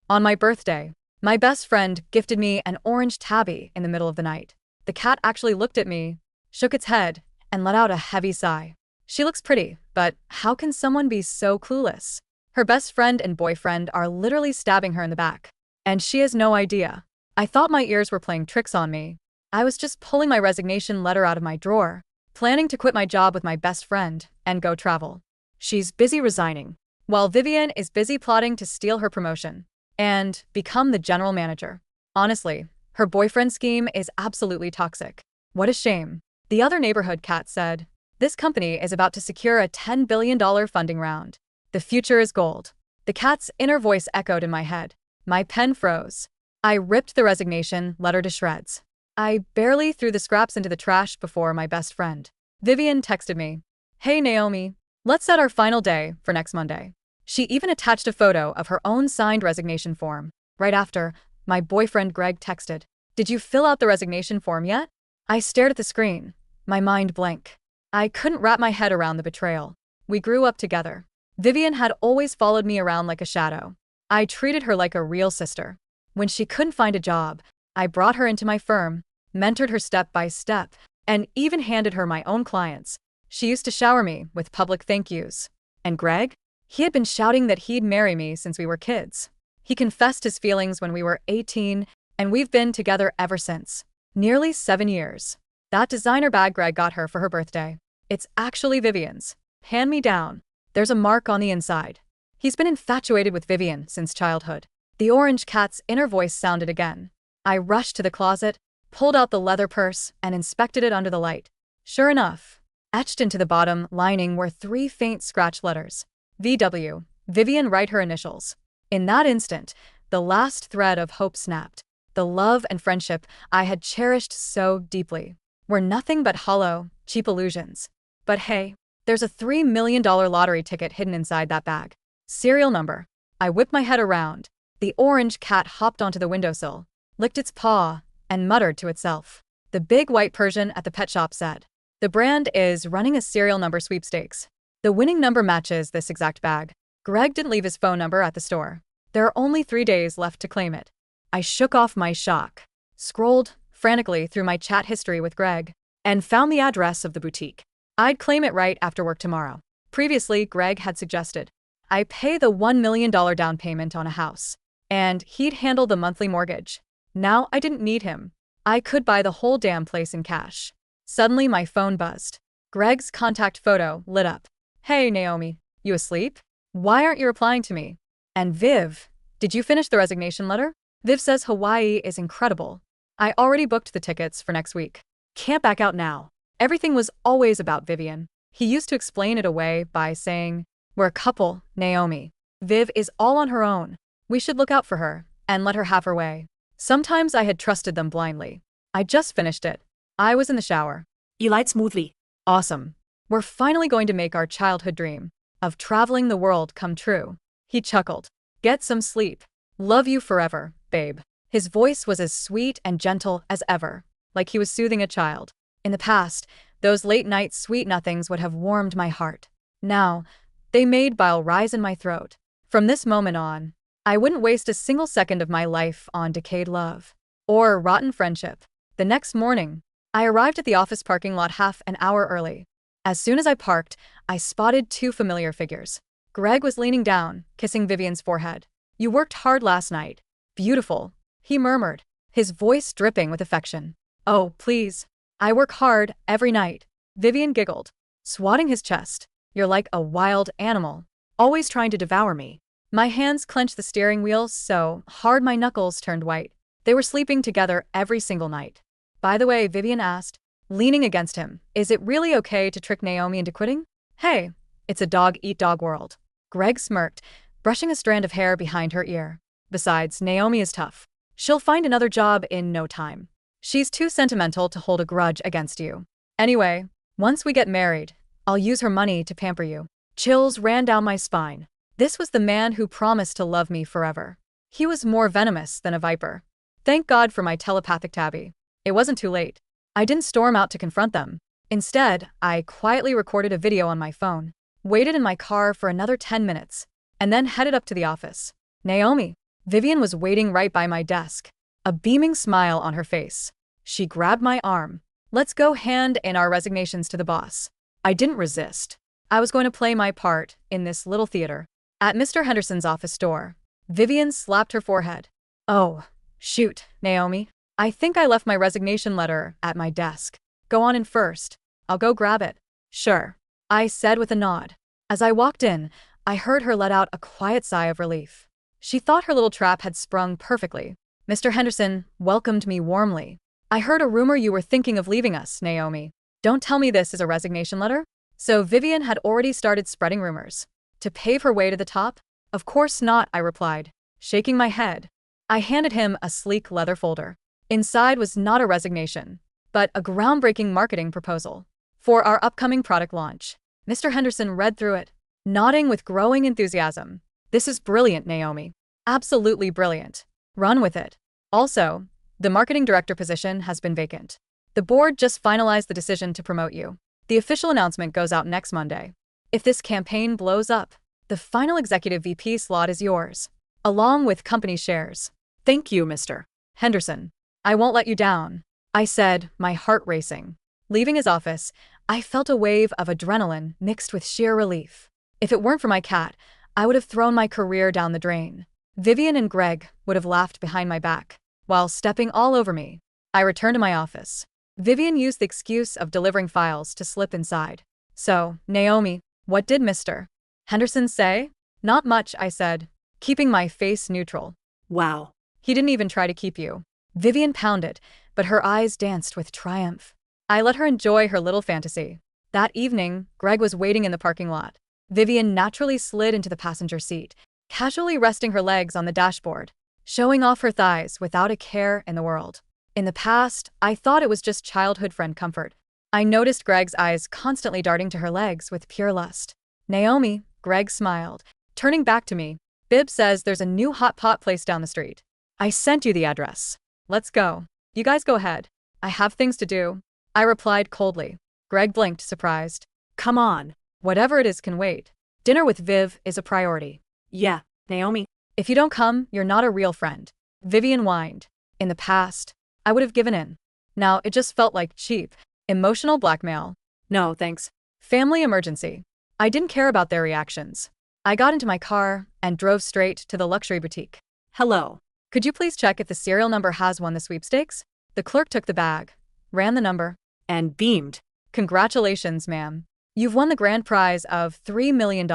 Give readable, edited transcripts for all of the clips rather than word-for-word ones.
On my birthday, my best friend gifted me an orange tabby in the middle of the night. The cat actually looked at me, shook its head, and let out a heavy sigh. She looks pretty, but how can someone be so clueless? Her best friend and boyfriend are literally stabbing her in the back. And she has no idea. I thought my ears were playing tricks on me. I was just pulling my resignation letter out of my drawer, planning to quit my job with my best friend and go travel. She's busy resigning, while Vivian is busy plotting to steal her promotion and become the general manager. Honestly, her boyfriend scheme is absolutely toxic. What a shame. The other neighborhood cat said, "This company is about to secure a $10 billion funding round. The future is gold." The cat's inner voice echoed in my head. My pen froze. I ripped the resignation letter to shreds. I barely threw the scraps into the trash before my best friend, Vivian, texted me. "Hey Naomi, let's set our final day for next Monday." She even attached a photo of her own signed resignation form. Right after, my boyfriend Greg texted, "Did you fill out the resignation form yet?" I stared at the screen, my mind blank. I couldn't wrap my head around the betrayal. We grew up together. Vivian had always followed me around like a shadow. I treated her like a real sister. When she couldn't find a job, I brought her into my firm, mentored her step by step, and even handed her my own clients. She used to shower me with public thank yous. And Greg? He had been shouting that he'd marry me since we were kids. He confessed his feelings when we were 18, and we've been together ever since. Nearly 7 years. That designer bag Greg got her for her birthday. It's actually Vivian's. Hand me down. There's a mark on the inside. He's been infatuated with Vivian since childhood. The orange cat's inner voice sounded again. I rushed to the closet, pulled out the leather purse, and inspected it under the light. Sure enough, etched into the bottom lining were 3 faint scratch letters. VW, Vivian, write her initials. In that instant, the last thread of hope snapped. The love and friendship I had cherished so deeply were nothing but hollow, cheap illusions. But hey, there's a $3 million lottery ticket hidden inside that bag. Serial number. I whipped my head around. The orange cat hopped onto the windowsill, licked its paw, and muttered to itself. The big white Persian at the pet shop said, "The brand is running a serial number sweepstakes. The winning number matches this exact bag." Greg didn't leave his phone number at the store. There are only 3 days left to claim it. I shook off my shock, scrolled frantically through my chat history with Greg, and found the address of the boutique. I'd claim it right after work tomorrow. Previously, Greg had suggested I pay the $1 million down payment on a house, and he'd handle the monthly mortgage. Now I didn't need him. I could buy the whole damn place in cash. Suddenly my phone buzzed. Greg's contact photo lit up. "Hey Naomi, you asleep? Why aren't you replying to me? And Viv, did you finish the resignation letter? Viv says Hawaii is incredible. I already booked the tickets for next week. Can't back out now." Everything was always about Vivian. He used to explain it away by saying, "We're a couple, Naomi. Viv is all on her own. We should look out for her and let her have her way." Sometimes I had trusted them blindly. I just finished it. I was in the shower. You lied smoothly. Awesome. We're finally going to make our childhood dream of traveling the world come true. He chuckled. "Get some sleep. Love you forever, babe." His voice was as sweet and gentle as ever, like he was soothing a child. In the past, those late-night sweet nothings would have warmed my heart. Now, they made bile rise in my throat. From this moment on, I wouldn't waste a single second of my life on decayed love or rotten friendship. The next morning, I arrived at the office parking lot half an hour early. As soon as I parked, I spotted 2 familiar figures. Greg was leaning down, kissing Vivian's forehead. "You worked hard last night. Beautiful," he murmured, his voice dripping with affection. "Oh, please. I work hard every night." Vivian giggled, swatting his chest. "You're like a wild animal, always trying to devour me." My hands clenched the steering wheel so hard my knuckles turned white. They were sleeping together every single night. "By the way," Vivian asked, leaning against him, "is it really okay to trick Naomi into quitting?" "Hey, it's a dog-eat-dog world." Greg smirked, brushing a strand of hair behind her ear. "Besides, Naomi is tough. She'll find another job in no time. She's too sentimental to hold a grudge against you. Anyway, once we get married, I'll use her money to pamper you." Chills ran down my spine. This was the man who promised to love me forever. He was more venomous than a viper. Thank God for my telepathic tabby. It wasn't too late. I didn't storm out to confront them. Instead, I quietly recorded a video on my phone, waited in my car for another 10 minutes, and then headed up to the office. "Naomi, Vivian was waiting right by my desk, a beaming smile on her face. She grabbed my arm. Let's go hand in our resignations to the boss. I didn't resist. I was going to play my part in this little theater. At Mr. Henderson's office door, Vivian slapped her forehead. Oh, shoot, Naomi. I think I left my resignation letter at my desk. Go on in first. I'll go grab it. Sure, I said with a nod. As I walked in, I heard her let out a quiet sigh of relief. She thought her little trap had sprung perfectly. Mr. Henderson welcomed me warmly. I heard a rumor you were thinking of leaving us, Naomi. Don't tell me this is a resignation letter? So Vivian had already started spreading rumors. To pave her way to the top? Of course not, I replied, shaking my head. I handed him a sleek leather folder. Inside was not a resignation, but a groundbreaking marketing proposal for our upcoming product launch. Mr. Henderson read through it, nodding with growing enthusiasm. This is brilliant, Naomi. Absolutely brilliant. Run with it. Also, the marketing director position has been vacant. The board just finalized the decision to promote you. The official announcement goes out next Monday. If this campaign blows up, the final executive VP slot is yours, along with company shares. Thank you, Mr. Henderson. I won't let you down, I said, my heart racing. Leaving his office, I felt a wave of adrenaline mixed with sheer relief. If it weren't for my cat, I would have thrown my career down the drain. Vivian and Greg would have laughed behind my back, while stepping all over me. I returned to my office. Vivian used the excuse of delivering files to slip inside. So, Naomi, what did Mr. Henderson say? Not much, I said, keeping my face neutral. Wow. He didn't even try to keep you. Vivian pounded, but her eyes danced with triumph. I let her enjoy her little fantasy. That evening, Greg was waiting in the parking lot. Vivian naturally slid into the passenger seat, casually resting her legs on the dashboard, showing off her thighs without a care in the world. In the past, I thought it was just childhood friend comfort. I noticed Greg's eyes constantly darting to her legs with pure lust. Naomi, Greg smiled, turning back to me. Bib says there's a new hot pot place down the street. I sent you the address. Let's go. You guys go ahead. I have things to do. I replied coldly. Greg blinked, surprised. Come on. Whatever it is can wait. Dinner with Viv is a priority. Yeah, Naomi. If you don't come, you're not a real friend. Vivian whined. In the past, I would have given in. Now it just felt like cheap, emotional blackmail. No, thanks. Family emergency. I didn't care about their reactions. I got into my car and drove straight to the luxury boutique. Hello. Could you please check if the serial number has won the sweepstakes? The clerk took the bag, ran the number, and beamed. Congratulations, ma'am. You've won the grand prize of $3 million.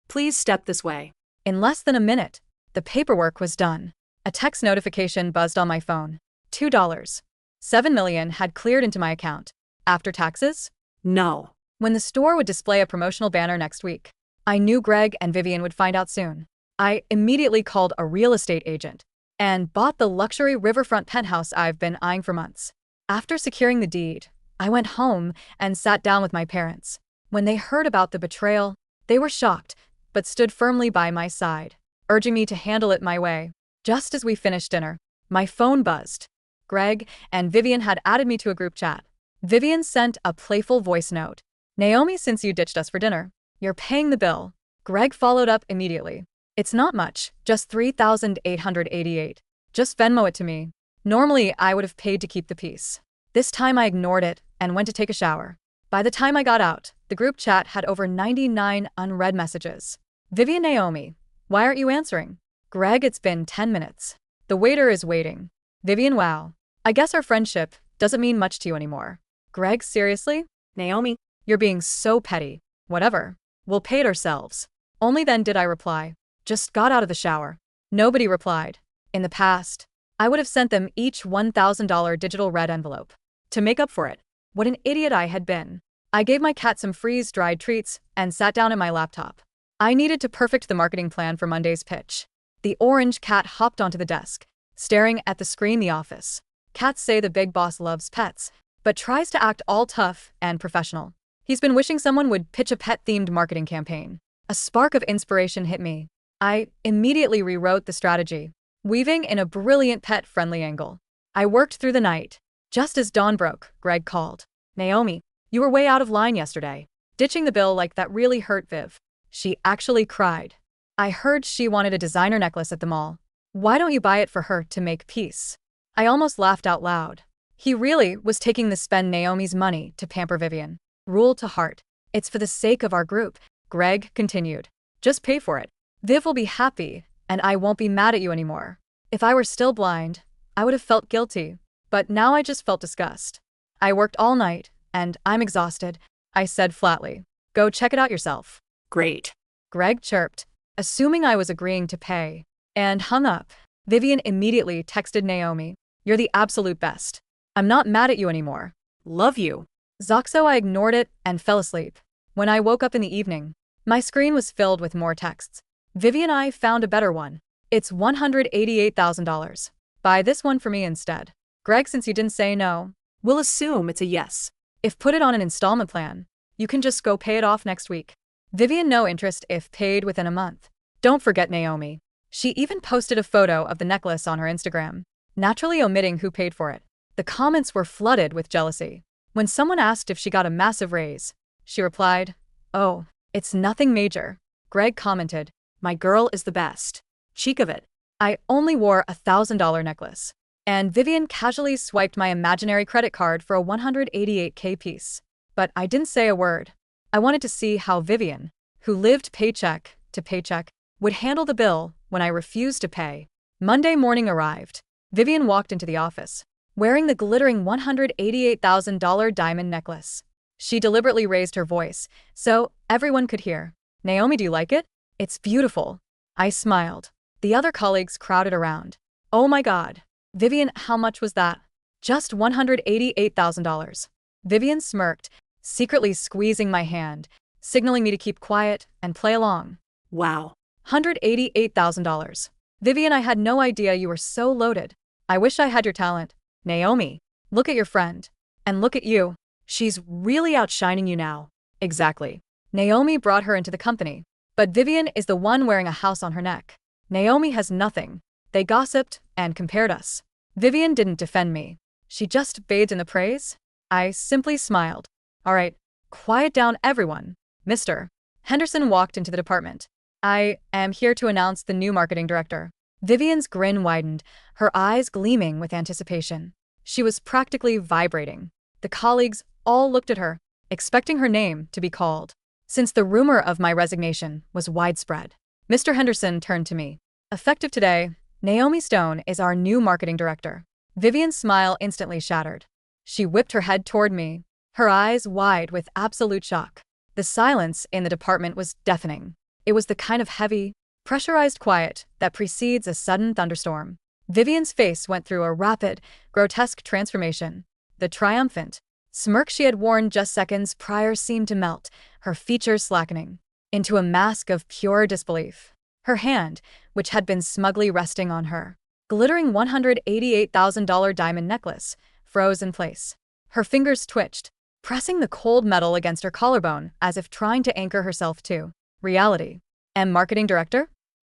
Please step this way. In less than a minute, the paperwork was done. A text notification buzzed on my phone. $2. $7 million had cleared into my account. After taxes? No. When the store would display a promotional banner next week, I knew Greg and Vivian would find out soon. I immediately called a real estate agent and bought the luxury riverfront penthouse I've been eyeing for months. After securing the deed, I went home and sat down with my parents. When they heard about the betrayal, they were shocked, but stood firmly by my side, urging me to handle it my way. Just as we finished dinner, my phone buzzed. Greg and Vivian had added me to a group chat. Vivian sent a playful voice note. Naomi, since you ditched us for dinner, you're paying the bill. Greg followed up immediately. It's not much, just $3,888. Just Venmo it to me. Normally, I would have paid to keep the peace. This time I ignored it and went to take a shower. By the time I got out, the group chat had over 99 unread messages. Vivian, Naomi, why aren't you answering? Greg, it's been 10 minutes. The waiter is waiting. Vivian, wow. I guess our friendship doesn't mean much to you anymore. Greg, seriously? Naomi, you're being so petty. Whatever. We'll pay it ourselves. Only then did I reply. Just got out of the shower. Nobody replied. In the past, I would have sent them each $1,000 digital red envelope. To make up for it, what an idiot I had been. I gave my cat some freeze-dried treats and sat down at my laptop. I needed to perfect the marketing plan for Monday's pitch. The orange cat hopped onto the desk, staring at the screen. The office. Cats say the big boss loves pets, but tries to act all tough and professional. He's been wishing someone would pitch a pet-themed marketing campaign. A spark of inspiration hit me. I immediately rewrote the strategy, weaving in a brilliant pet-friendly angle. I worked through the night. Just as dawn broke, Greg called. Naomi, you were way out of line yesterday. Ditching the bill like that really hurt Viv. She actually cried. I heard she wanted a designer necklace at the mall. Why don't you buy it for her to make peace? I almost laughed out loud. He really was taking the spend Naomi's money to pamper Vivian. Rule to heart. It's for the sake of our group, Greg continued. Just pay for it. Viv will be happy, and I won't be mad at you anymore. If I were still blind, I would have felt guilty, but now I just felt disgust. I worked all night, and I'm exhausted, I said flatly. Go check it out yourself. Great. Greg chirped, assuming I was agreeing to pay, and hung up. Vivian immediately texted Naomi, "You're the absolute best. I'm not mad at you anymore. Love you." Zoxo, I ignored it and fell asleep. When I woke up in the evening, my screen was filled with more texts. Vivian, I found a better one. It's $188,000. Buy this one for me instead. Greg, since you didn't say no, We'll assume it's a yes. if put it on an installment plan, you can just go pay it off next week. Vivian, no interest if paid within a month. Don't forget Naomi. She even posted a photo of the necklace on her Instagram, naturally omitting who paid for it. The comments were flooded with jealousy. When someone asked if she got a massive raise, she replied, "Oh, it's nothing major." Greg commented, "My girl is the best. Cheek of it. I only wore a $1,000 necklace." And Vivian casually swiped my imaginary credit card for a $188K piece. But I didn't say a word. I wanted to see how Vivian, who lived paycheck to paycheck, would handle the bill when I refused to pay. Monday morning arrived. Vivian walked into the office, wearing the glittering $188,000 diamond necklace. She deliberately raised her voice, so everyone could hear. "Naomi, do you like it? It's beautiful." I smiled. The other colleagues crowded around. "Oh my God. Vivian, how much was that?" "Just $188,000. Vivian smirked, secretly squeezing my hand, signaling me to keep quiet and play along. Wow. $188,000. Vivian, I had no idea you were so loaded. I wish I had your talent. Naomi, look at your friend. And look at you. She's really outshining you now. Exactly. Naomi brought her into the company. But Vivian is the one wearing a house on her neck. Naomi has nothing. They gossiped and compared us. Vivian didn't defend me. She just bathed in the praise. I simply smiled. All right, quiet down everyone. Mr. Henderson walked into the department. "I am here to announce the new marketing director." Vivian's grin widened, her eyes gleaming with anticipation. She was practically vibrating. The colleagues all looked at her, expecting her name to be called. Since the rumor of my resignation was widespread, Mr. Henderson turned to me. "Effective today, Naomi Stone is our new marketing director." Vivian's smile instantly shattered. She whipped her head toward me, her eyes wide with absolute shock. The silence in the department was deafening. It was the kind of heavy, pressurized quiet that precedes a sudden thunderstorm. Vivian's face went through a rapid, grotesque transformation. The triumphant smirk she had worn just seconds prior seemed to melt, her features slackening into a mask of pure disbelief. Her hand, which had been smugly resting on her glittering $188,000 diamond necklace, froze in place. Her fingers twitched, pressing the cold metal against her collarbone as if trying to anchor herself to reality. "Marketing director?"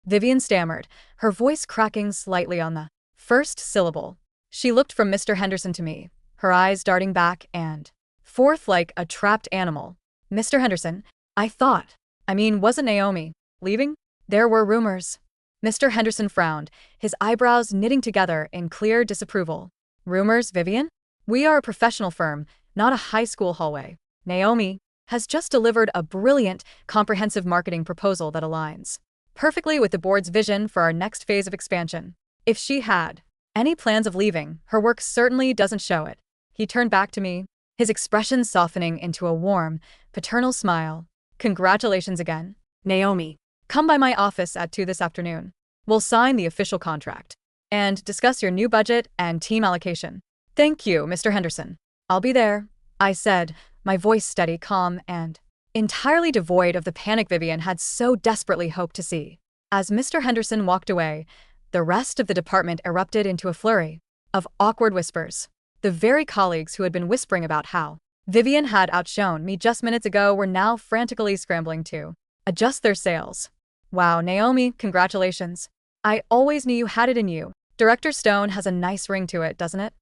Vivian stammered, her voice cracking slightly on the first syllable. She looked from Mr. Henderson to me, her eyes darting back and forth like a trapped animal. "Mr. Henderson, wasn't Naomi leaving?" "There were rumors." Mr. Henderson frowned, his eyebrows knitting together in clear disapproval. "Rumors, Vivian? We are a professional firm, not a high school hallway. Naomi has just delivered a brilliant, comprehensive marketing proposal that aligns perfectly with the board's vision for our next phase of expansion. If she had any plans of leaving, her work certainly doesn't show it." He turned back to me, his expression softening into a warm, paternal smile. "Congratulations again, Naomi. Come by my office at 2 this afternoon. We'll sign the official contract and discuss your new budget and team allocation." "Thank you, Mr. Henderson. I'll be there," I said, my voice steady, calm, and entirely devoid of the panic Vivian had so desperately hoped to see. As Mr. Henderson walked away, the rest of the department erupted into a flurry of awkward whispers. The very colleagues who had been whispering about how Vivian had outshone me just minutes ago were now frantically scrambling to adjust their sails. "Wow, Naomi, congratulations. I always knew you had it in you. Director Stone has a nice ring to it, doesn't it?"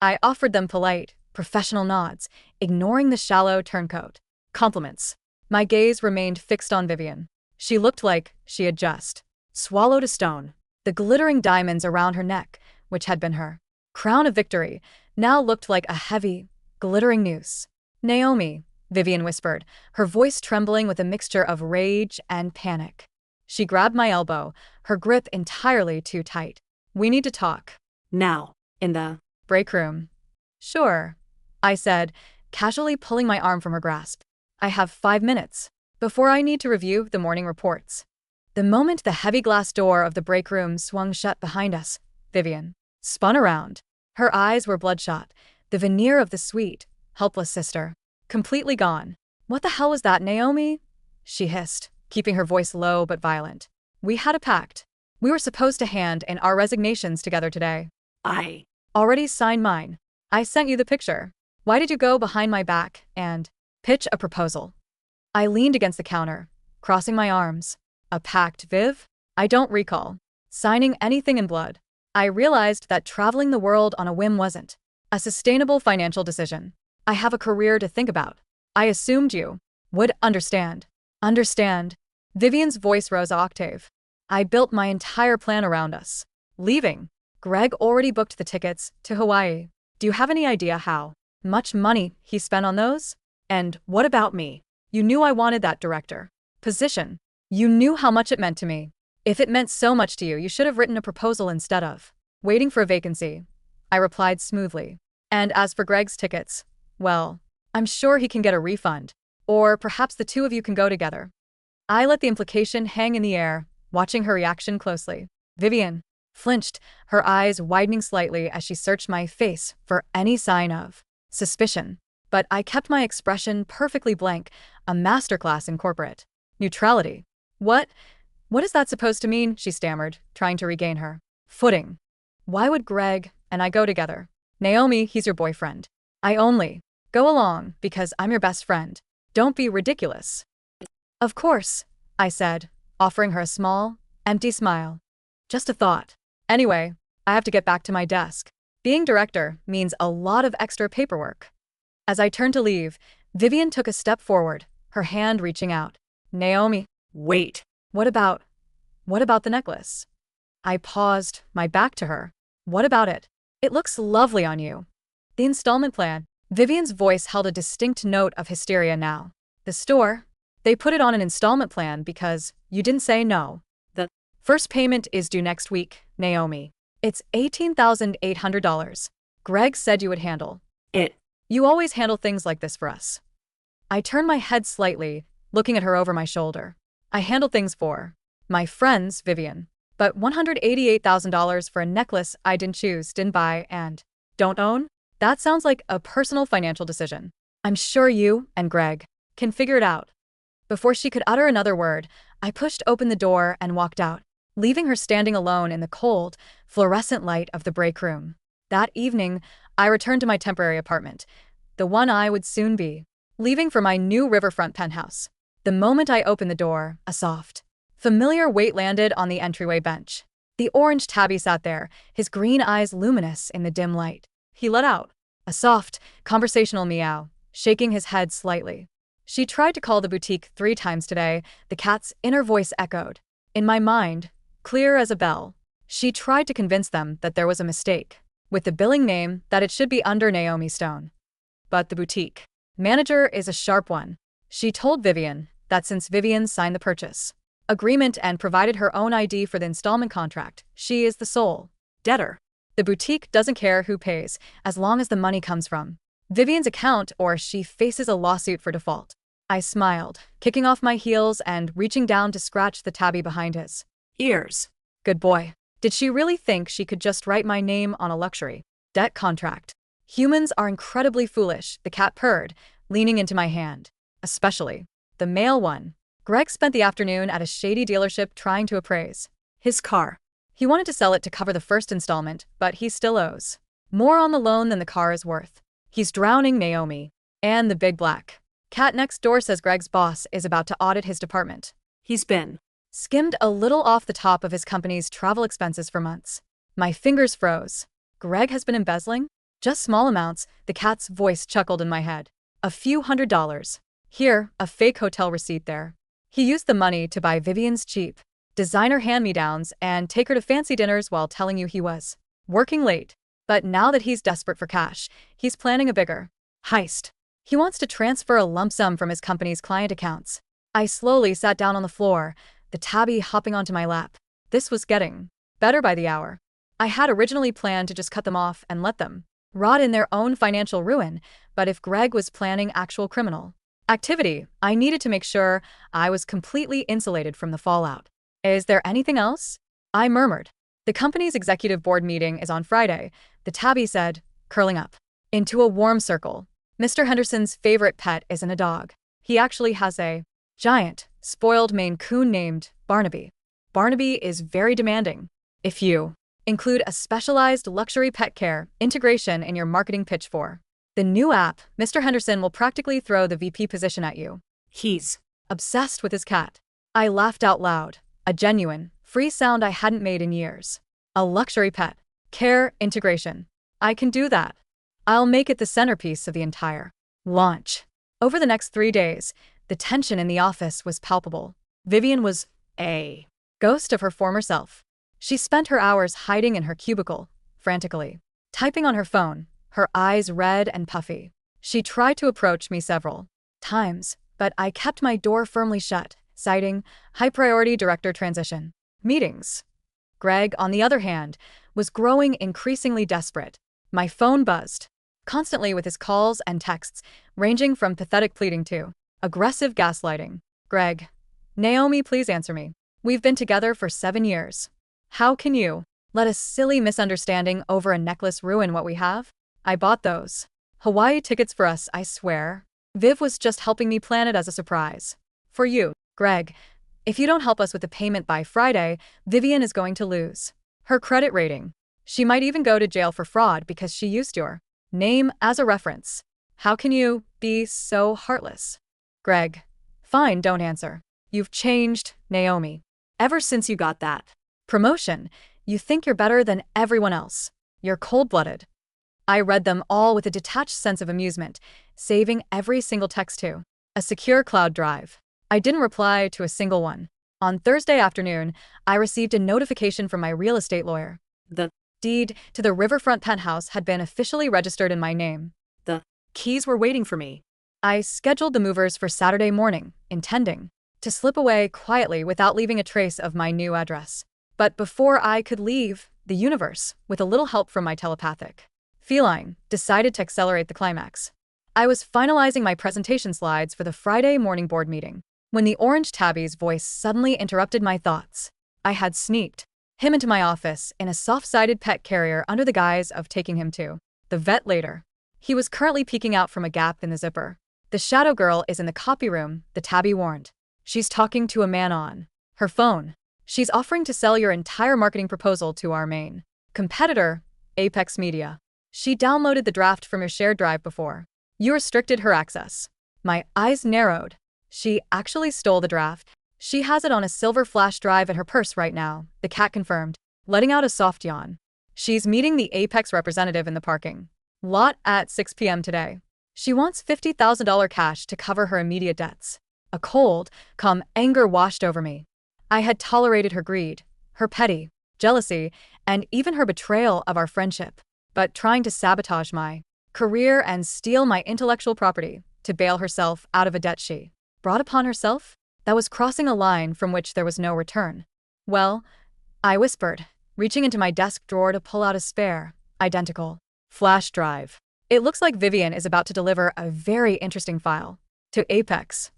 I offered them polite, professional nods, ignoring the shallow turncoat compliments. My gaze remained fixed on Vivian. She looked like she had just swallowed a stone. The glittering diamonds around her neck, which had been her crown of victory, now looked like a heavy, glittering noose. Naomi, Vivian whispered, her voice trembling with a mixture of rage and panic. She grabbed my elbow, her grip entirely too tight. We need to talk. Now, in the Break room. Sure, I said, casually pulling my arm from her grasp. I have 5 minutes before I need to review the morning reports. The moment the heavy glass door of the break room swung shut behind us, Vivian spun around. Her eyes were bloodshot, the veneer of the sweet, helpless sister completely gone. What the hell was that, Naomi? She hissed, keeping her voice low but violent. We had a pact. We were supposed to hand in our resignations together today. I Already signed mine. I sent you the picture. Why did you go behind my back and pitch a proposal? I leaned against the counter, crossing my arms. A pact, Viv? I don't recall signing anything in blood. I realized that traveling the world on a whim wasn't a sustainable financial decision. I have a career to think about. I assumed you would understand. Understand. Vivian's voice rose a octave. I built my entire plan around us leaving. Greg already booked the tickets to Hawaii. Do you have any idea how much money he spent on those? And what about me? You knew I wanted that director position. You knew how much it meant to me. If it meant so much to you, you should have written a proposal instead of waiting for a vacancy. I replied smoothly. And as for Greg's tickets, well, I'm sure he can get a refund. Or perhaps the two of you can go together. I let the implication hang in the air, watching her reaction closely. Vivian flinched, her eyes widening slightly as she searched my face for any sign of suspicion. But I kept my expression perfectly blank, a masterclass in corporate neutrality. What is that supposed to mean? She stammered, trying to regain her footing. Why would Greg and I go together? Naomi, he's your boyfriend. I only go along because I'm your best friend. Don't be ridiculous. Of course, I said, offering her a small, empty smile. Just a thought. Anyway, I have to get back to my desk. Being director means a lot of extra paperwork. As I turned to leave, Vivian took a step forward, her hand reaching out. Naomi, wait. What about the necklace? I paused, my back to her. What about it? It looks lovely on you. The installment plan. Vivian's voice held a distinct note of hysteria now. The store, they put it on an installment plan because you didn't say no. The first payment is due next week, Naomi. It's $18,800. Greg said you would handle it. You always handle things like this for us. I turned my head slightly, looking at her over my shoulder. I handle things for my friends, Vivian. But $188,000 for a necklace I didn't choose, didn't buy, and don't own? That sounds like a personal financial decision. I'm sure you and Greg can figure it out. Before she could utter another word, I pushed open the door and walked out, leaving her standing alone in the cold, fluorescent light of the break room. That evening, I returned to my temporary apartment, the one I would soon be leaving for my new riverfront penthouse. The moment I opened the door, a soft, familiar weight landed on the entryway bench. The orange tabby sat there, his green eyes luminous in the dim light. He let out a soft, conversational meow, shaking his head slightly. She tried to call the boutique 3 times today, the cat's inner voice echoed. In my mind, clear as a bell, she tried to convince them that there was a mistake with the billing name, that it should be under Naomi Stone. But the boutique manager is a sharp one. She told Vivian that since Vivian signed the purchase agreement and provided her own ID for the installment contract, she is the sole debtor. The boutique doesn't care who pays, as long as the money comes from Vivian's account or she faces a lawsuit for default. I smiled, kicking off my heels and reaching down to scratch the tabby behind his ears. Good boy. Did she really think she could just write my name on a luxury debt contract? Humans are incredibly foolish, the cat purred, leaning into my hand. Especially the male one. Greg spent the afternoon at a shady dealership trying to appraise his car. He wanted to sell it to cover the first installment, but he still owes more on the loan than the car is worth. He's drowning Naomi and the big black cat next door says Greg's boss is about to audit his department. He's been skimmed a little off the top of his company's travel expenses for months. My fingers froze. Greg has been embezzling? Just small amounts, the cat's voice chuckled in my head. A few $100s. Here, a fake hotel receipt there. He used the money to buy Vivian's cheap designer hand-me-downs, and take her to fancy dinners while telling you he was working late. But now that he's desperate for cash, he's planning a bigger heist. He wants to transfer a lump sum from his company's client accounts. I slowly sat down on the floor, the tabby hopping onto my lap. This was getting better by the hour. I had originally planned to just cut them off and let them rot in their own financial ruin, but if Greg was planning actual criminal activity, I needed to make sure I was completely insulated from the fallout. Is there anything else? I murmured. The company's executive board meeting is on Friday, the tabby said, curling up into a warm circle. Mr. Henderson's favorite pet isn't a dog. He actually has a giant, spoiled Maine Coon named Barnaby. Barnaby is very demanding. If you include a specialized luxury pet care integration in your marketing pitch for the new app, Mr. Henderson will practically throw the VP position at you. He's obsessed with his cat. I laughed out loud, a genuine, free sound I hadn't made in years. A luxury pet care integration. I can do that. I'll make it the centerpiece of the entire launch. Over the next 3 days, the tension in the office was palpable. Vivian was a ghost of her former self. She spent her hours hiding in her cubicle, frantically typing on her phone, her eyes red and puffy. She tried to approach me several times, but I kept my door firmly shut, citing high-priority director transition meetings. Greg, on the other hand, was growing increasingly desperate. My phone buzzed constantly with his calls and texts, ranging from pathetic pleading to aggressive gaslighting. Greg, Naomi, please answer me. We've been together for 7 years. How can you let a silly misunderstanding over a necklace ruin what we have? I bought those Hawaii tickets for us, I swear. Viv was just helping me plan it as a surprise. For you, Greg. If you don't help us with the payment by Friday, Vivian is going to lose her credit rating. She might even go to jail for fraud because she used your name as a reference. How can you be so heartless? Greg. Fine, don't answer. You've changed, Naomi. Ever since you got that promotion, you think you're better than everyone else. You're cold-blooded. I read them all with a detached sense of amusement, saving every single text to a secure cloud drive. I didn't reply to a single one. On Thursday afternoon, I received a notification from my real estate lawyer. The deed to the riverfront penthouse had been officially registered in my name. The keys were waiting for me. I scheduled the movers for Saturday morning, intending to slip away quietly without leaving a trace of my new address. But before I could leave, the universe, with a little help from my telepathic feline, decided to accelerate the climax. I was finalizing my presentation slides for the Friday morning board meeting when the orange tabby's voice suddenly interrupted my thoughts. I had sneaked him into my office in a soft-sided pet carrier under the guise of taking him to the vet later. He was currently peeking out from a gap in the zipper. The shadow girl is in the copy room, the tabby warned. She's talking to a man on her phone. She's offering to sell your entire marketing proposal to our main competitor, Apex Media. She downloaded the draft from your shared drive before you restricted her access. My eyes narrowed. She actually stole the draft. She has it on a silver flash drive in her purse right now, the cat confirmed, letting out a soft yawn. She's meeting the Apex representative in the parking lot at 6 p.m. today. She wants $50,000 cash to cover her immediate debts. A cold, calm anger washed over me. I had tolerated her greed, her petty jealousy, and even her betrayal of our friendship. But trying to sabotage my career and steal my intellectual property to bail herself out of a debt she brought upon herself, that was crossing a line from which there was no return. Well, I whispered, reaching into my desk drawer to pull out a spare, identical flash drive. It looks like Vivian is about to deliver a very interesting file to Apex.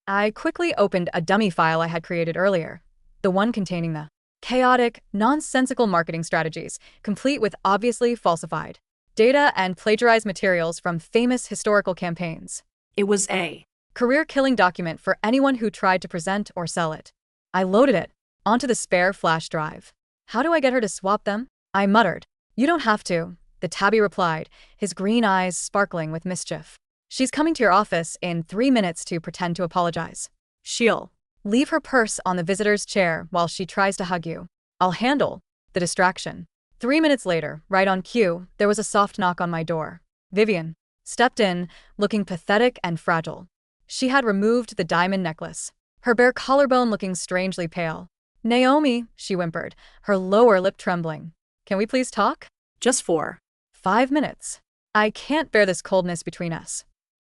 I quickly opened a dummy file I had created earlier, the one containing the chaotic, nonsensical marketing strategies, complete with obviously falsified data and plagiarized materials from famous historical campaigns. It was a career-killing document for anyone who tried to present or sell it. I loaded it onto the spare flash drive. How do I get her to swap them? I muttered. You don't have to, the tabby replied, his green eyes sparkling with mischief. She's coming to your office in 3 minutes to pretend to apologize. She'll leave her purse on the visitor's chair while she tries to hug you. I'll handle the distraction. 3 minutes later, right on cue, there was a soft knock on my door. Vivian stepped in, looking pathetic and fragile. She had removed the diamond necklace, her bare collarbone looking strangely pale. Naomi, she whimpered, her lower lip trembling. Can we please talk? Just for 5 minutes. I can't bear this coldness between us.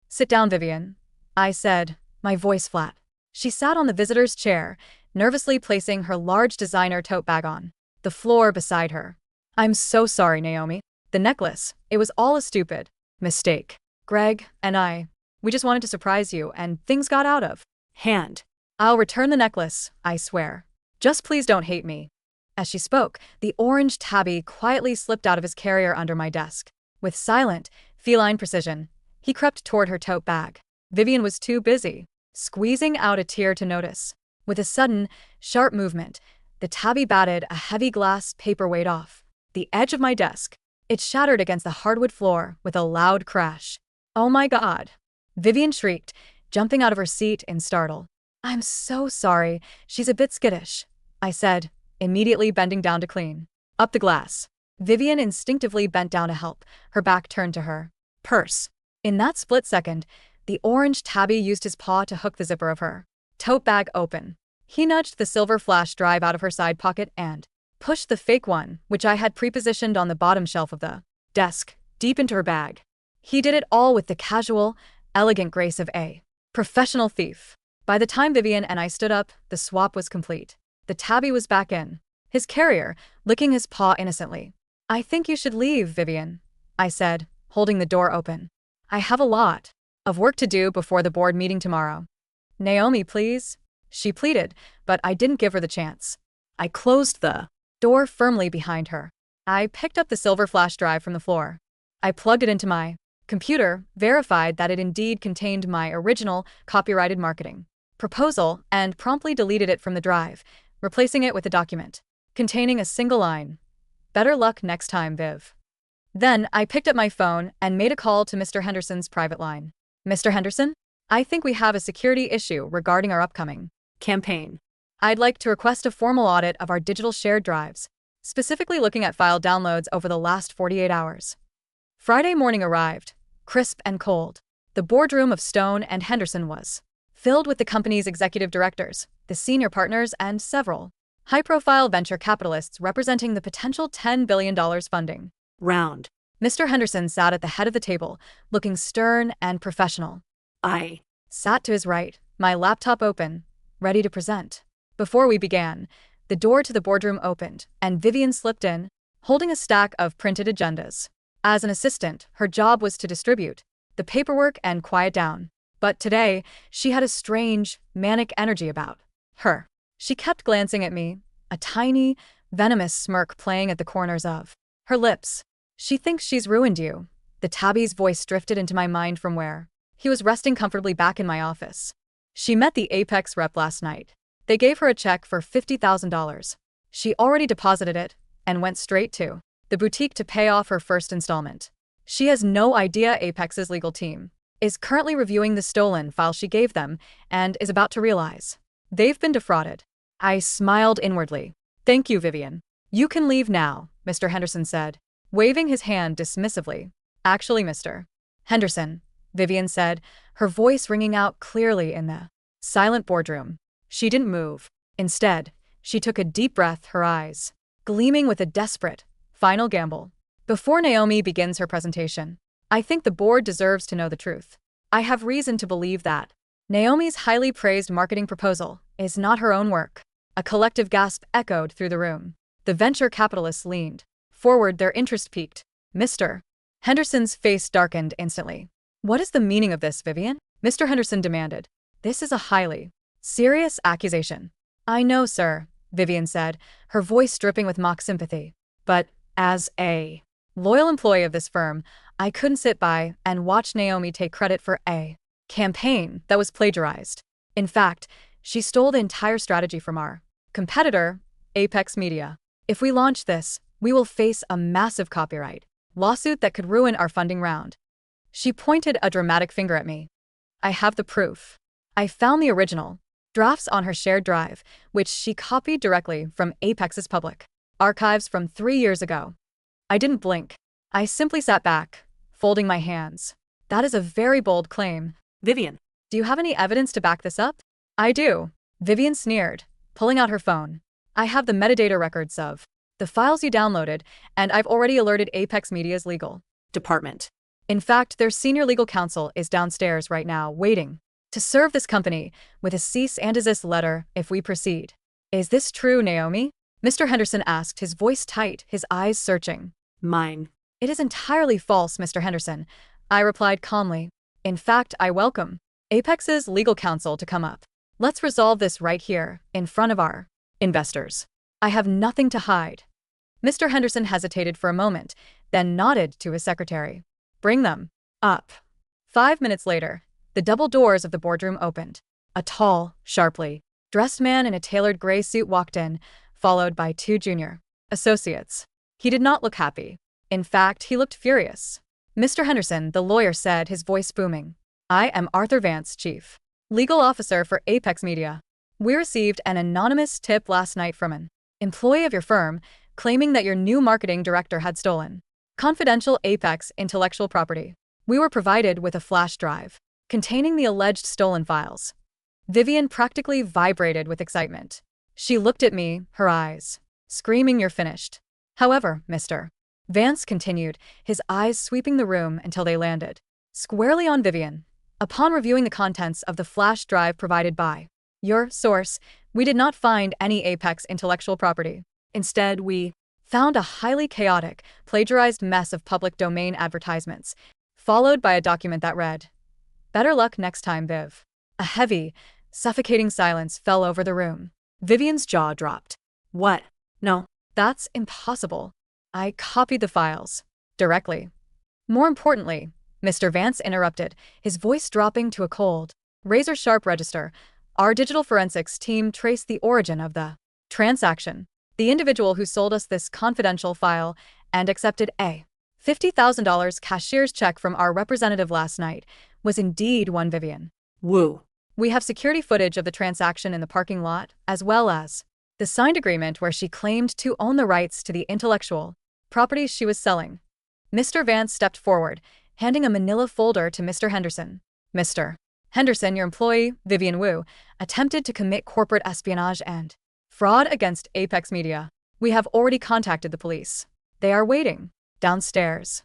Sit down, Vivian, I said, my voice flat. She sat on the visitor's chair, nervously placing her large designer tote bag on the floor beside her. I'm so sorry, Naomi. The necklace, it was all a stupid mistake. Greg and we just wanted to surprise you and things got out of hand. I'll return the necklace, I swear. Just please don't hate me. As she spoke, the orange tabby quietly slipped out of his carrier under my desk. With silent, feline precision, he crept toward her tote bag. Vivian was too busy, squeezing out a tear to notice. With a sudden, sharp movement, the tabby batted a heavy glass paperweight off the edge of my desk. It shattered against the hardwood floor with a loud crash. Oh my God! Vivian shrieked, jumping out of her seat in startle. I'm so sorry, she's a bit skittish, I said, immediately bending down to clean up the glass. Vivian instinctively bent down to help, her back turned to her purse. In that split second, the orange tabby used his paw to hook the zipper of her tote bag open. He nudged the silver flash drive out of her side pocket and pushed the fake one, which I had prepositioned on the bottom shelf of the desk, deep into her bag. He did it all with the casual, elegant grace of a professional thief. By the time Vivian and I stood up, the swap was complete. The tabby was back in his carrier, licking his paw innocently. I think you should leave, Vivian, I said, holding the door open. I have a lot of work to do before the board meeting tomorrow. Naomi, please, she pleaded, but I didn't give her the chance. I closed the door firmly behind her. I picked up the silver flash drive from the floor. I plugged it into my computer, verified that it indeed contained my original copyrighted marketing proposal, and promptly deleted it from the drive, replacing it with a document containing a single line. Better luck next time, Viv. Then I picked up my phone and made a call to Mr. Henderson's private line. Mr. Henderson? I think we have a security issue regarding our upcoming campaign. I'd like to request a formal audit of our digital shared drives, specifically looking at file downloads over the last 48 hours. Friday morning arrived, crisp and cold. The boardroom of Stone and Henderson was filled with the company's executive directors, the senior partners, and several high-profile venture capitalists representing the potential $10 billion funding round. Mr. Henderson sat at the head of the table, looking stern and professional. I sat to his right, my laptop open, ready to present. Before we began, the door to the boardroom opened, and Vivian slipped in, holding a stack of printed agendas. As an assistant, her job was to distribute the paperwork and quiet down. But today, she had a strange, manic energy about her. She kept glancing at me, a tiny, venomous smirk playing at the corners of her lips. She thinks she's ruined you. The tabby's voice drifted into my mind from where he was resting comfortably back in my office. She met the Apex rep last night. They gave her a check for $50,000. She already deposited it and went straight to the boutique to pay off her first installment. She has no idea Apex's legal team is currently reviewing the stolen file she gave them and is about to realize they've been defrauded. I smiled inwardly. Thank you, Vivian. You can leave now, Mr. Henderson said, waving his hand dismissively. Actually, Mr. Henderson, Vivian said, her voice ringing out clearly in the silent boardroom. She didn't move. Instead, she took a deep breath, her eyes gleaming with a desperate, final gamble. Before Naomi begins her presentation, I think the board deserves to know the truth. I have reason to believe that Naomi's highly praised marketing proposal is not her own work. A collective gasp echoed through the room. The venture capitalists leaned forward, their interest piqued. Mr. Henderson's face darkened instantly. What is the meaning of this, Vivian? Mr. Henderson demanded. This is a highly serious accusation. I know, sir, Vivian said, her voice dripping with mock sympathy. But as a loyal employee of this firm, I couldn't sit by and watch Naomi take credit for a campaign that was plagiarized. In fact, she stole the entire strategy from our competitor, Apex Media. If we launch this, we will face a massive copyright lawsuit that could ruin our funding round. She pointed a dramatic finger at me. I have the proof. I found the original drafts on her shared drive, which she copied directly from Apex's public archives from 3 years ago. I didn't blink. I simply sat back, folding my hands. That is a very bold claim. Vivian. Do you have any evidence to back this up? I do. Vivian sneered, pulling out her phone. I have the metadata records of the files you downloaded, and I've already alerted Apex Media's legal department. In fact, their senior legal counsel is downstairs right now, waiting to serve this company with a cease and desist letter if we proceed. Is this true, Naomi? Mr. Henderson asked, his voice tight, his eyes searching. Mine. It is entirely false, Mr. Henderson, I replied calmly. In fact, I welcome Apex's legal counsel to come up. Let's resolve this right here, in front of our investors. I have nothing to hide. Mr. Henderson hesitated for a moment, then nodded to his secretary. Bring them up. 5 minutes later, the double doors of the boardroom opened. A tall, sharply dressed man in a tailored gray suit walked in, followed by 2 junior associates. He did not look happy. In fact, he looked furious. Mr. Henderson, the lawyer said, his voice booming. I am Arthur Vance, Chief Legal Officer for Apex Media. We received an anonymous tip last night from an employee of your firm claiming that your new marketing director had stolen confidential Apex intellectual property. We were provided with a flash drive containing the alleged stolen files. Vivian practically vibrated with excitement. She looked at me, her eyes screaming, "You're finished." However, Mr. Vance continued, his eyes sweeping the room until they landed squarely on Vivian. Upon reviewing the contents of the flash drive provided by your source, we did not find any Apex intellectual property. Instead, we found a highly chaotic, plagiarized mess of public domain advertisements, followed by a document that read, "Better luck next time, Viv." A heavy, suffocating silence fell over the room. Vivian's jaw dropped. What? No. That's impossible. I copied the files directly. More importantly, Mr. Vance interrupted, his voice dropping to a cold, razor-sharp register. Our digital forensics team traced the origin of the transaction. The individual who sold us this confidential file and accepted a $50,000 cashier's check from our representative last night was indeed one Vivian. Woo. We have security footage of the transaction in the parking lot, as well as the signed agreement where she claimed to own the rights to the intellectual property she was selling. Mr. Vance stepped forward, handing a manila folder to Mr. Henderson. Mr. Henderson, your employee, Vivian Wu, attempted to commit corporate espionage and fraud against Apex Media. We have already contacted the police. They are waiting downstairs.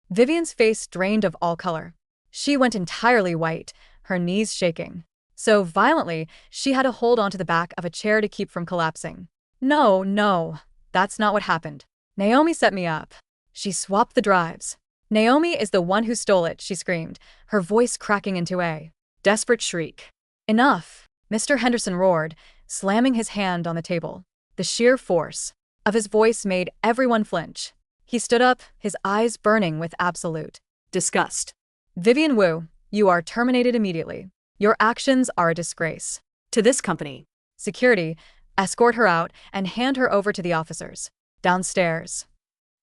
Vivian's face drained of all color. She went entirely white, her knees shaking so violently she had to hold onto the back of a chair to keep from collapsing. No, that's not what happened. Naomi set me up. She swapped the drives. Naomi is the one who stole it, she screamed, her voice cracking into a desperate shriek. Enough, Mr. Henderson roared, slamming his hand on the table. The sheer force of his voice made everyone flinch. He stood up, his eyes burning with absolute disgust. Vivian Wu, you are terminated immediately. Your actions are a disgrace to this company. Security, escort her out and hand her over to the officers downstairs.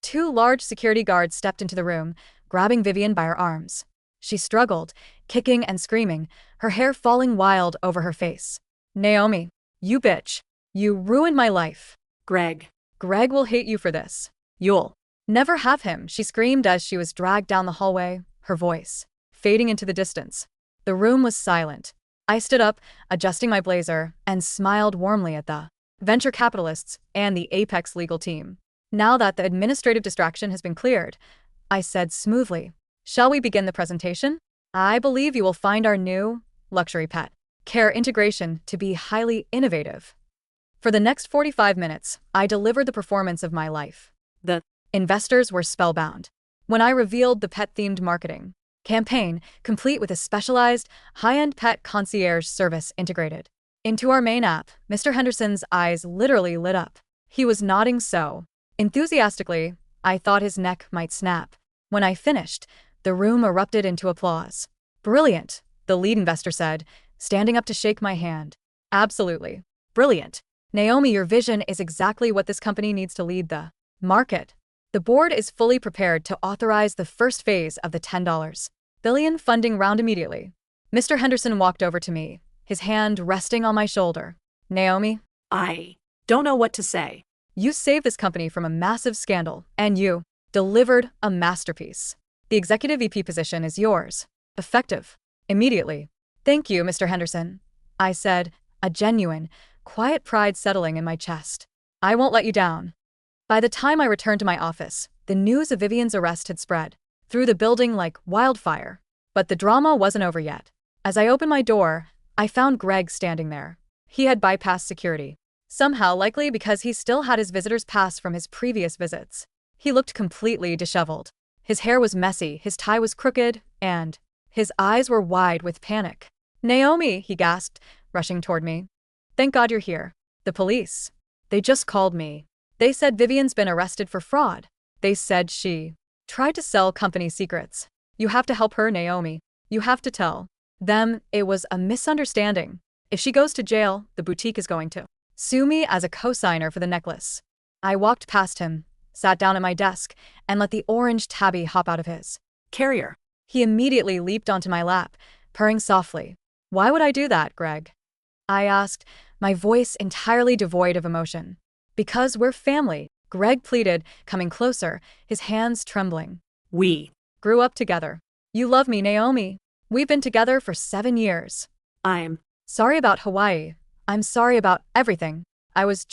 2 large security guards stepped into the room, grabbing Vivian by her arms. She struggled, kicking and screaming, her hair falling wild over her face. Naomi, you bitch. You ruined my life. Greg will hate you for this. You'll never have him, she screamed as she was dragged down the hallway, her voice fading into the distance. The room was silent. I stood up, adjusting my blazer, and smiled warmly at the venture capitalists and the Apex legal team. Now that the administrative distraction has been cleared, I said smoothly, shall we begin the presentation? I believe you will find our new luxury pet care integration to be highly innovative. For the next 45 minutes, I delivered the performance of my life. The investors were spellbound when I revealed the pet-themed marketing campaign, complete with a specialized, high-end pet concierge service integrated into our main app. Mr. Henderson's eyes literally lit up. He was nodding so enthusiastically, I thought his neck might snap. When I finished, the room erupted into applause. Brilliant, the lead investor said, standing up to shake my hand. Absolutely. Brilliant. Naomi, your vision is exactly what this company needs to lead the market. The board is fully prepared to authorize the first phase of the $10 billion funding round immediately. Mr. Henderson walked over to me, his hand resting on my shoulder. Naomi, I don't know what to say. You saved this company from a massive scandal, and you delivered a masterpiece. The executive VP position is yours. Effective. Immediately. Thank you, Mr. Henderson, I said, a genuine, quiet pride settling in my chest. I won't let you down. By the time I returned to my office, the news of Vivian's arrest had spread through the building like wildfire. But the drama wasn't over yet. As I opened my door, I found Greg standing there. He had bypassed security. Somehow, likely because he still had his visitor's pass from his previous visits. He looked completely disheveled. His hair was messy, his tie was crooked, and his eyes were wide with panic. "Naomi," he gasped, rushing toward me. "Thank God you're here. The police. They just called me. They said Vivian's been arrested for fraud. They said she tried to sell company secrets. You have to help her, Naomi. You have to tell them it was a misunderstanding. If she goes to jail, the boutique is going to sue me as a co-signer for the necklace." I walked past him, sat down at my desk, and let the orange tabby hop out of his Carrier. He immediately leaped onto my lap, purring softly. "Why would I do that, Greg?" I asked, my voice entirely devoid of emotion. "Because we're family," Greg pleaded, coming closer, his hands trembling. We "Grew up together. You love me, Naomi. We've been together for 7 years. I'm Sorry about Hawaii. I'm sorry about everything. I was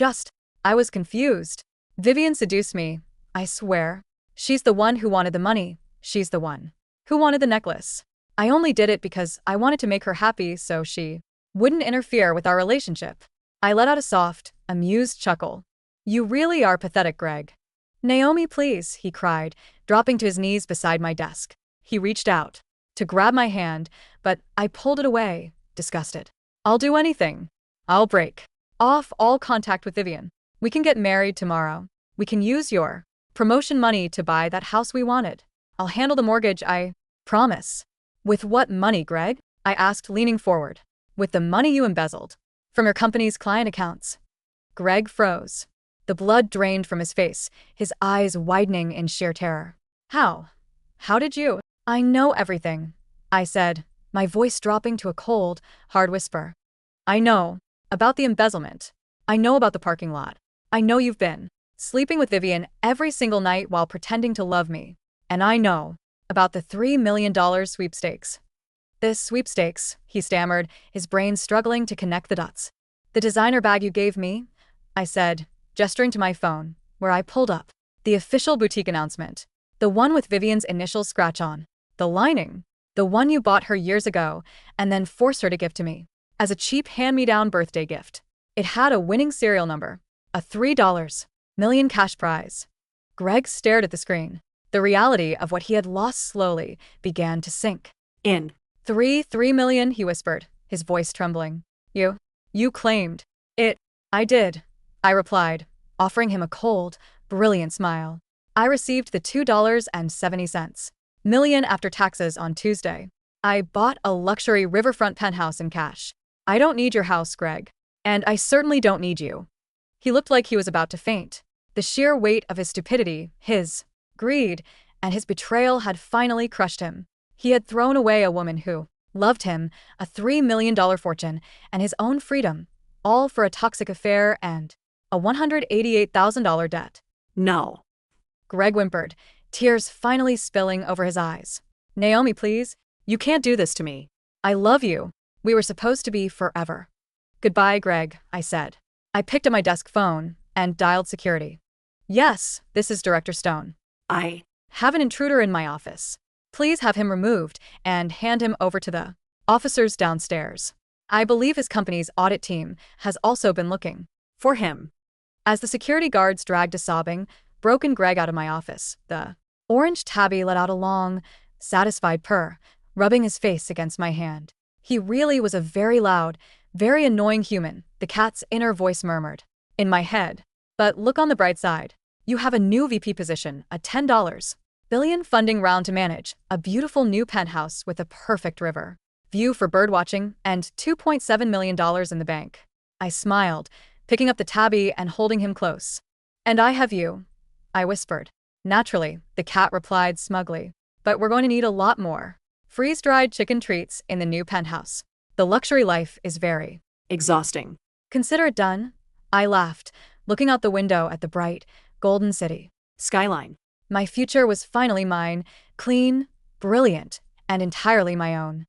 confused. Vivian seduced me, I swear. She's the one who wanted the money. She's the one who wanted the necklace. I only did it because I wanted to make her happy so she wouldn't interfere with our relationship." I let out a soft, amused chuckle. "You really are pathetic, Greg." "Naomi, please," he cried, dropping to his knees beside my desk. He reached out to grab my hand, but I pulled it away, disgusted. "I'll do anything. I'll break off all contact with Vivian. We can get married tomorrow. We can use your promotion money to buy that house we wanted. I'll handle the mortgage, I promise." "With what money, Greg?" I asked, leaning forward. "With the money you embezzled from your company's client accounts." Greg froze. The blood drained from his face, his eyes widening in sheer terror. "How? How did you?" "I know everything," I said, my voice dropping to a cold, hard whisper. "I know about the embezzlement. I know about the parking lot. I know you've been sleeping with Vivian every single night while pretending to love me. And I know about the $3 million sweepstakes." "This sweepstakes," he stammered, his brain struggling to connect the dots. "The designer bag you gave me," I said, gesturing to my phone, where I pulled up the official boutique announcement. "The one with Vivian's initials scratch on the lining. The one you bought her years ago and then forced her to give to me as a cheap hand-me-down birthday gift. It had a winning serial number, a $3 million cash prize." Greg stared at the screen. The reality of what he had lost slowly began to sink in. Three million, he whispered, his voice trembling. You claimed it." "I did," I replied, offering him a cold, brilliant smile. "I received the $2.70 million after taxes on Tuesday. I bought a luxury riverfront penthouse in cash. I don't need your house, Greg. And I certainly don't need you." He looked like he was about to faint. The sheer weight of his stupidity, his greed, and his betrayal had finally crushed him. He had thrown away a woman who loved him, a $3 million fortune, and his own freedom, all for a toxic affair and a $188,000 debt. No. Greg whimpered, tears finally spilling over his eyes. "Naomi, please. You can't do this to me. I love you. We were supposed to be forever." "Goodbye, Greg," I said. I picked up my desk phone and dialed security. "Yes, this is Director Stone. I have an intruder in my office. Please have him removed and hand him over to the officers downstairs. I believe his company's audit team has also been looking for him." As the security guards dragged a sobbing, broken Greg out of my office, the orange tabby let out a long, satisfied purr, rubbing his face against my hand. He really was a very loud, very annoying human, the cat's inner voice murmured in my head. "But look on the bright side. You have a new VP position, a $10 billion funding round to manage, a beautiful new penthouse with a perfect river view for birdwatching, and $2.7 million in the bank." I smiled, picking up the tabby and holding him close. "And I have you," I whispered. "Naturally," the cat replied smugly. "But we're going to need a lot more freeze-dried chicken treats in the new penthouse. The luxury life is very exhausting. Consider it done." I laughed, looking out the window at the bright, golden city skyline. My future was finally mine, clean, brilliant, and entirely my own.